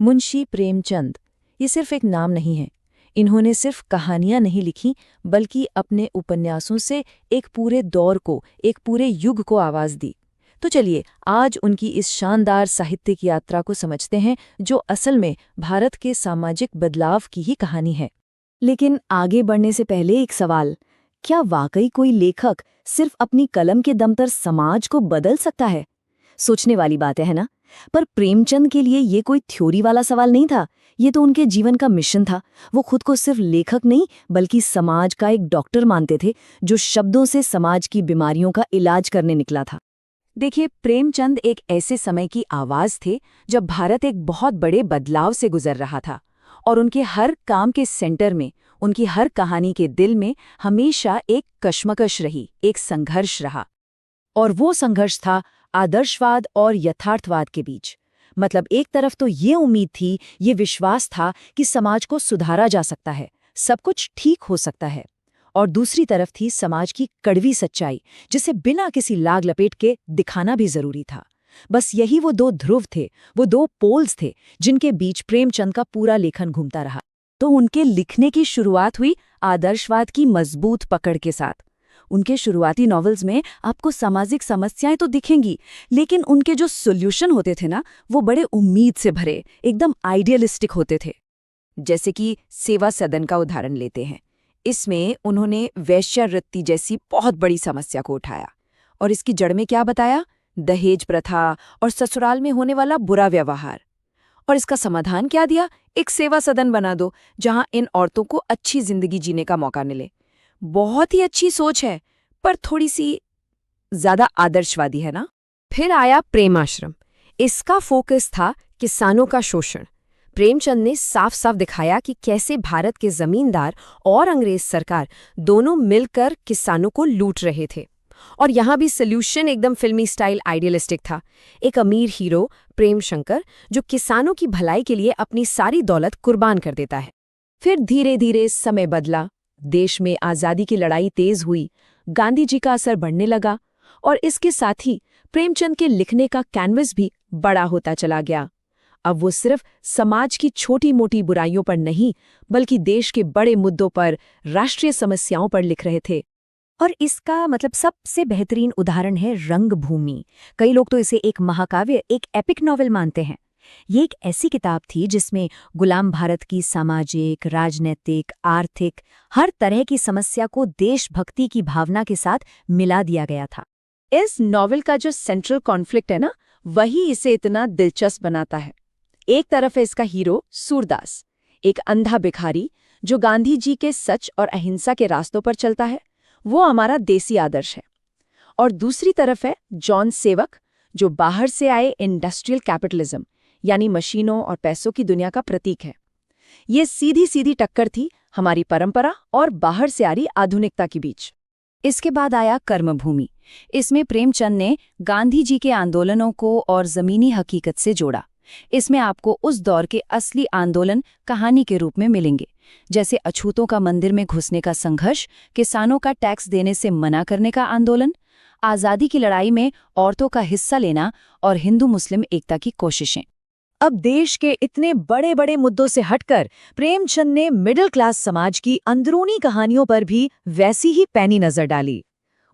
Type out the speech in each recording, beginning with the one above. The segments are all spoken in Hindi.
मुंशी प्रेमचंद, ये सिर्फ एक नाम नहीं है। इन्होंने सिर्फ कहानियां नहीं लिखी, बल्कि अपने उपन्यासों से एक पूरे दौर को, एक पूरे युग को आवाज दी। तो चलिए आज उनकी इस शानदार साहित्यिक यात्रा को समझते हैं, जो असल में भारत के सामाजिक बदलाव की ही कहानी है। लेकिन आगे बढ़ने से पहले एक सवाल, क्या वाकई कोई लेखक सिर्फ अपनी कलम के दम पर समाज को बदल सकता है? सोचने वाली बातें है ना। पर प्रेमचंद के लिए ये कोई थ्योरी वाला सवाल नहीं था, ये तो उनके जीवन का मिशन था। वो खुद को सिर्फ लेखक नहीं, बल्कि समाज का एक डॉक्टर मानते थे, जो शब्दों से समाज की बीमारियों का इलाज करने निकला था। देखिए, प्रेमचंद एक ऐसे समय की आवाज थे जब भारत एक बहुत बड़े बदलाव से गुजर रहा था, और उनके हर काम के सेंटर में, उनकी हर कहानी के दिल में हमेशा एक कश्मकश रही, एक संघर्ष रहा। और वो संघर्ष था आदर्शवाद और यथार्थवाद के बीच। मतलब एक तरफ तो ये उम्मीद थी, ये विश्वास था कि समाज को सुधारा जा सकता है, सब कुछ ठीक हो सकता है। और दूसरी तरफ थी समाज की कड़वी सच्चाई, जिसे बिना किसी लाग लपेट के दिखाना भी जरूरी था। बस यही वो दो ध्रुव थे, वो दो पोल्स थे, जिनके बीच प्रेमचंद का पूरा लेखन घूमता रहा। तो उनके लिखने की शुरुआत हुई आदर्शवाद की मजबूत पकड़ के साथ। उनके शुरुआती नॉवेल्स में आपको सामाजिक समस्याएं तो दिखेंगी, लेकिन उनके जो सॉल्यूशन होते थे ना, वो बड़े उम्मीद से भरे, एकदम आइडियलिस्टिक होते थे। जैसे कि सेवा सदन का उदाहरण लेते हैं। इसमें उन्होंने वेश्यावृत्ति जैसी बहुत बड़ी समस्या को उठाया, और इसकी जड़ में क्या बताया? दहेज प्रथा और ससुराल में होने वाला बुरा व्यवहार। और इसका समाधान क्या दिया? एक सेवा सदन बना दो, जहां इन औरतों को अच्छी जिंदगी जीने का मौका मिले। बहुत ही अच्छी सोच है, पर थोड़ी सी ज्यादा आदर्शवादी है ना। फिर आया प्रेमाश्रम। इसका फोकस था किसानों का शोषण। प्रेमचंद ने साफ साफ दिखाया कि कैसे भारत के जमींदार और अंग्रेज सरकार दोनों मिलकर किसानों को लूट रहे थे। और यहाँ भी सोल्यूशन एकदम फिल्मी स्टाइल आइडियलिस्टिक था। एक अमीर हीरो प्रेम शंकर, जो किसानों की भलाई के लिए अपनी सारी दौलत कुर्बान कर देता है। फिर धीरे धीरे समय बदला, देश में आज़ादी की लड़ाई तेज हुई, गांधी जी का असर बढ़ने लगा, और इसके साथ ही प्रेमचंद के लिखने का कैनवस भी बड़ा होता चला गया। अब वो सिर्फ समाज की छोटी मोटी बुराइयों पर नहीं, बल्कि देश के बड़े मुद्दों पर, राष्ट्रीय समस्याओं पर लिख रहे थे। और इसका सबसे बेहतरीन उदाहरण है रंगभूमि। कई लोग तो इसे एक महाकाव्य, एक एपिक नॉवेल मानते हैं। ये एक ऐसी किताब थी जिसमें गुलाम भारत की सामाजिक, राजनीतिक, आर्थिक हर तरह की समस्या को देशभक्ति की भावना के साथ मिला दिया गया था। इस नॉवेल का जो सेंट्रल कॉन्फ्लिक्ट है ना, वही इसे इतना दिलचस्प बनाता है। एक तरफ है इसका हीरो सूरदास, एक अंधा भिखारी जो गांधी जी के सच और अहिंसा के रास्तों पर चलता है, वो हमारा देसी आदर्श है। और दूसरी तरफ है जॉन सेवक, जो बाहर से आए इंडस्ट्रियल कैपिटलिज्म, यानी मशीनों और पैसों की दुनिया का प्रतीक है। ये सीधी सीधी टक्कर थी हमारी परंपरा और बाहर से आ रही आधुनिकता के बीच। इसके बाद आया कर्मभूमि। इसमें प्रेमचंद ने गांधी जी के आंदोलनों को और जमीनी हकीकत से जोड़ा। इसमें आपको उस दौर के असली आंदोलन कहानी के रूप में मिलेंगे, जैसे अछूतों का मंदिर में घुसने का संघर्ष, किसानों का टैक्स देने से मना करने का आंदोलन, आज़ादी की लड़ाई में औरतों का हिस्सा लेना और हिंदू मुस्लिम एकता की कोशिशें। अब देश के इतने बड़े बड़े मुद्दों से हटकर प्रेमचंद ने मिडिल क्लास समाज की अंदरूनी कहानियों पर भी वैसी ही पैनी नजर डाली।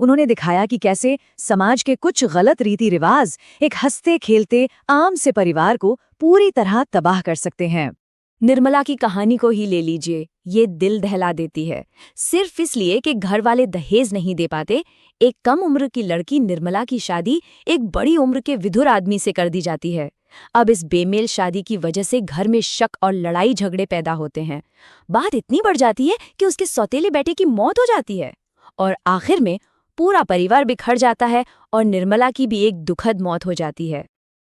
उन्होंने दिखाया कि कैसे समाज के कुछ गलत रीति रिवाज एक हंसते खेलते आम से परिवार को पूरी तरह तबाह कर सकते हैं। निर्मला की कहानी को ही ले लीजिए, ये दिल दहला देती है। सिर्फ इसलिए कि घर वाले दहेज नहीं दे पाते, एक कम उम्र की लड़की निर्मला की शादी एक बड़ी उम्र के विधुर आदमी से कर दी जाती है। अब इस बेमेल शादी की वजह से घर में शक और लड़ाई झगड़े पैदा होते हैं। बात इतनी बढ़ जाती है कि उसके सौतेले बेटे की मौत हो जाती है, और आखिर में पूरा परिवार बिखर जाता है और निर्मला की भी एक दुखद मौत हो जाती है।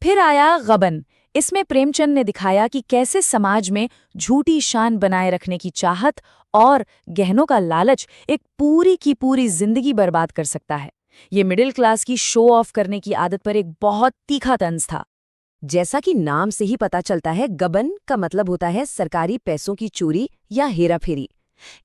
फिर आया गबन। इसमें प्रेमचंद ने दिखाया कि कैसे समाज में झूठी शान बनाए रखने की चाहत और गहनों का लालच एक पूरी की पूरी जिंदगी बर्बाद कर सकता है। ये मिडिल क्लास की शो ऑफ करने की आदत पर एक बहुत तीखा तंज था। जैसा कि नाम से ही पता चलता है, गबन का मतलब होता है सरकारी पैसों की चोरी या हेराफेरी।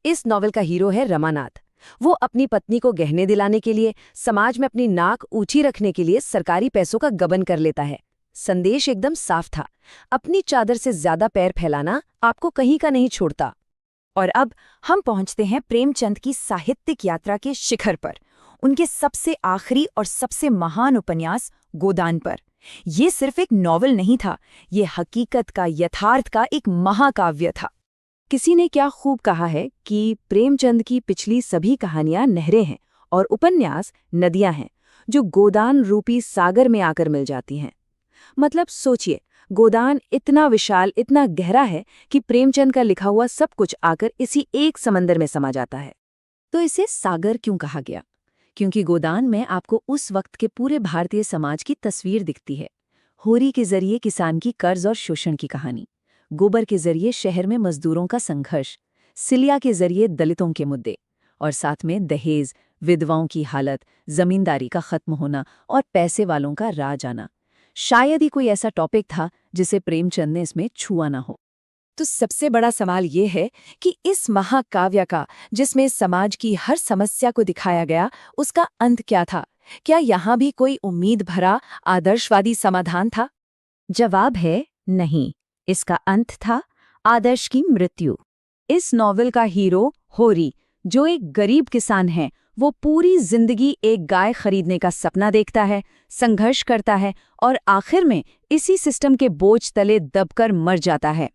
इस नॉवेल का हीरो है रमानाथ। वो अपनी पत्नी को गहने दिलाने के लिए, समाज में अपनी नाक ऊंची रखने के लिए सरकारी पैसों का गबन कर लेता है। संदेश एकदम साफ था, अपनी चादर से ज्यादा पैर फैलाना आपको कहीं का नहीं छोड़ता। और अब हम पहुंचते हैं प्रेमचंद की साहित्यिक यात्रा के शिखर पर, उनके सबसे आखिरी और सबसे महान उपन्यास गोदान पर। ये सिर्फ एक नॉवल नहीं था, ये हकीकत का, यथार्थ का एक महाकाव्य था। किसी ने क्या खूब कहा है कि प्रेमचंद की पिछली सभी कहानियां नहरें हैं और उपन्यास नदियां हैं जो गोदान रूपी सागर में आकर मिल जाती हैं। मतलब सोचिए, गोदान इतना विशाल, इतना गहरा है कि प्रेमचंद का लिखा हुआ सब कुछ आकर इसी एक समंदर में समा जाता है। तो इसे सागर क्यों कहा गया? क्योंकि गोदान में आपको उस वक्त के पूरे भारतीय समाज की तस्वीर दिखती है। होरी के जरिए किसान की कर्ज और शोषण की कहानी, गोबर के जरिए शहर में मजदूरों का संघर्ष, सिलिया के जरिए दलितों के मुद्दे, और साथ में दहेज, विधवाओं की हालत, जमींदारी का खत्म होना और पैसे वालों का राज आना। शायद ही कोई ऐसा टॉपिक था जिसे प्रेमचंद ने इसमें छुआ ना हो। तो सबसे बड़ा सवाल ये है कि इस महाकाव्य का, जिसमें समाज की हर समस्या को दिखाया गया, उसका अंत क्या था? क्या यहाँ भी कोई उम्मीद भरा आदर्शवादी समाधान था? जवाब है नहीं। इसका अंत था आदर्श की मृत्यु। इस नॉवेल का हीरो होरी, जो एक गरीब किसान है, वो पूरी जिंदगी एक गाय खरीदने का सपना देखता है, संघर्ष करता है और आखिर में इसी सिस्टम के बोझ तले दबकर मर जाता है।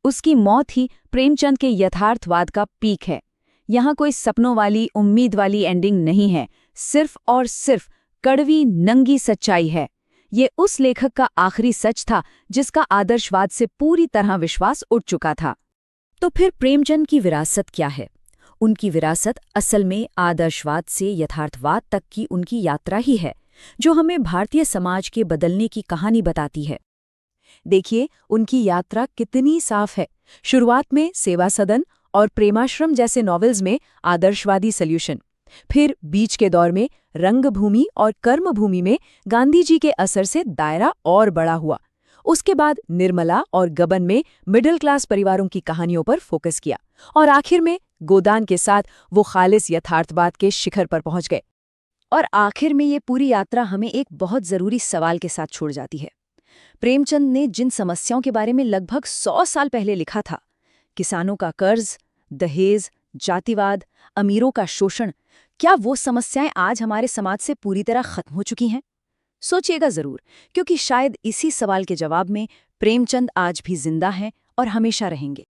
उसकी मौत ही प्रेमचंद के यथार्थवाद का पीक है। यहाँ कोई सपनों वाली, उम्मीद वाली एंडिंग नहीं है, सिर्फ और सिर्फ कड़वी, नंगी सच्चाई है। ये उस लेखक का आखिरी सच था जिसका आदर्शवाद से पूरी तरह विश्वास उठ चुका था। तो फिर प्रेमचंद की विरासत क्या है? उनकी विरासत असल में आदर्शवाद से यथार्थवाद तक की उनकी यात्रा ही है, जो हमें भारतीय समाज के बदलने की कहानी बताती है। देखिए, उनकी यात्रा कितनी साफ है। शुरुआत में सेवा सदन और प्रेमाश्रम जैसे नॉवेल्स में आदर्शवादी सॉल्यूशन, फिर बीच के दौर में रंगभूमि और कर्मभूमि में गांधी जी के असर से दायरा और बड़ा हुआ। उसके बाद निर्मला और गबन में मिडिल क्लास परिवारों की कहानियों पर फोकस किया, और आखिर में गोदान के साथ वो खालिस यथार्थवाद के शिखर पर पहुंच गए। और आखिर में ये पूरी यात्रा हमें एक बहुत जरूरी सवाल के साथ छोड़ जाती है। प्रेमचंद ने जिन समस्याओं के बारे में लगभग 100 साल पहले लिखा था, किसानों का कर्ज, दहेज, जातिवाद, अमीरों का शोषण, क्या वो समस्याएं आज हमारे समाज से पूरी तरह खत्म हो चुकी हैं? सोचिएगा जरूर, क्योंकि शायद इसी सवाल के जवाब में प्रेमचंद आज भी जिंदा हैं और हमेशा रहेंगे।